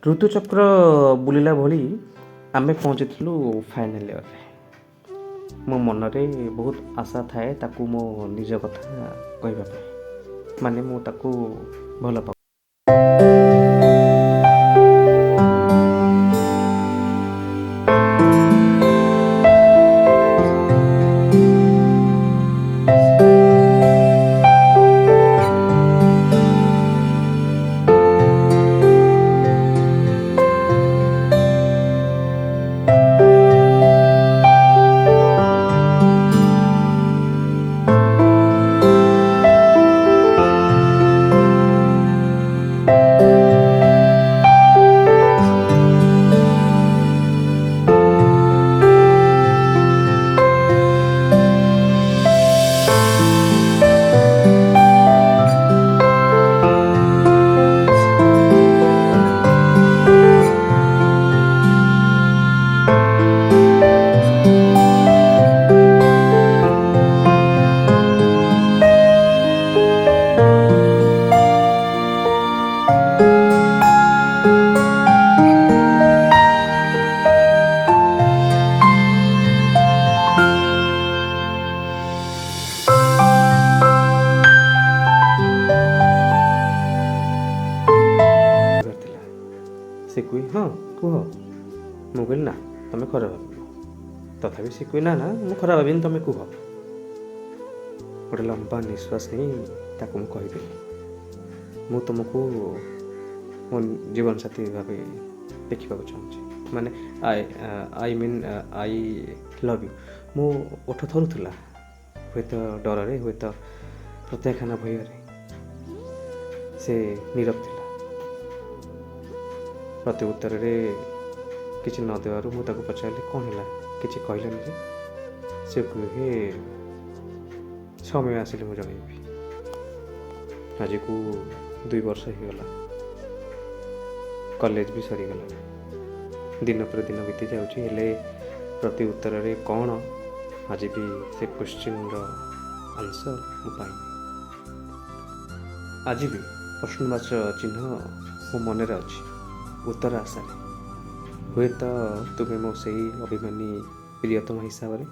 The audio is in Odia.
ଋତୁଚକ୍ର ବୁଲିଲା ଭଳି ଆମେ ପହଞ୍ଚିଥିଲୁ ଫାଇନାଲ୍ ଇୟର୍ରେ। ମୋ ମନରେ ବହୁତ ଆଶା ଥାଏ ତାକୁ ମୋ ନିଜ କଥା କହିବା ପାଇଁ, ମାନେ ମୁଁ ତାକୁ ଭଲ ପାଉ। ସେ କୁହେ ହଁ କୁହ। ମୁଁ କହିଲି ନା ତମେ ଖରାପ ଭାବିବ। ତଥାପି ସେ କୁହେ ନା ନା ମୁଁ ଖରାପ ଭାବିନି, ତମେ କୁହ। ଗୋଟେ ଲମ୍ବା ନିଶ୍ୱାସ ନେଇ ତାକୁ ମୁଁ କହିଦେଲି, ମୁଁ ତୁମକୁ ମୋ ଜୀବନସାଥୀ ଭାବେ ଦେଖିବାକୁ ଚାହୁଁଛି, ମାନେ ଆଇ ଲଭ୍ ୟୁ। ମୋ ଓଠ ଥରୁଥିଲା, ହୁଏତ ଡରରେ, ହୁଏତ ପ୍ରତ୍ୟାଖ୍ୟାନ ଭୟରେ। ସେ ନୀରବ ଥିଲା। ପ୍ରତି ଉତ୍ତରରେ କିଛି ନ ଦେବାରୁ ମୁଁ ତାକୁ ପଚାରିଲି କ'ଣ ହେଲା, କିଛି କହିଲାନି ଯେ? ସେ କୁହେ ସମୟ ଆସିଲେ ମୁଁ ଜଣେଇବି। ଆଜିକୁ 2 ବର୍ଷ ହେଇଗଲା, କଲେଜ ବି ସରିଗଲା, ଦିନ ପରେ ଦିନ ବିତି ଯାଉଛି, ହେଲେ ପ୍ରତି ଉତ୍ତରରେ କ'ଣ ଆଜି ବି ସେ କ୍ୱେଶ୍ଚିନ୍ର ଆନ୍ସର୍ ମୁଁ ପାଇନି। ଆଜି ବି ପ୍ରଶ୍ନବାଚକ ଚିହ୍ନ ମୋ ମନରେ ଅଛି, ଉତ୍ତର ଆଶାରେ। ହୁଏତ ତୁମେ ମୋ ସେଇ ଅଭିମାନୀ ପ୍ରିୟତମ ହିସାବରେ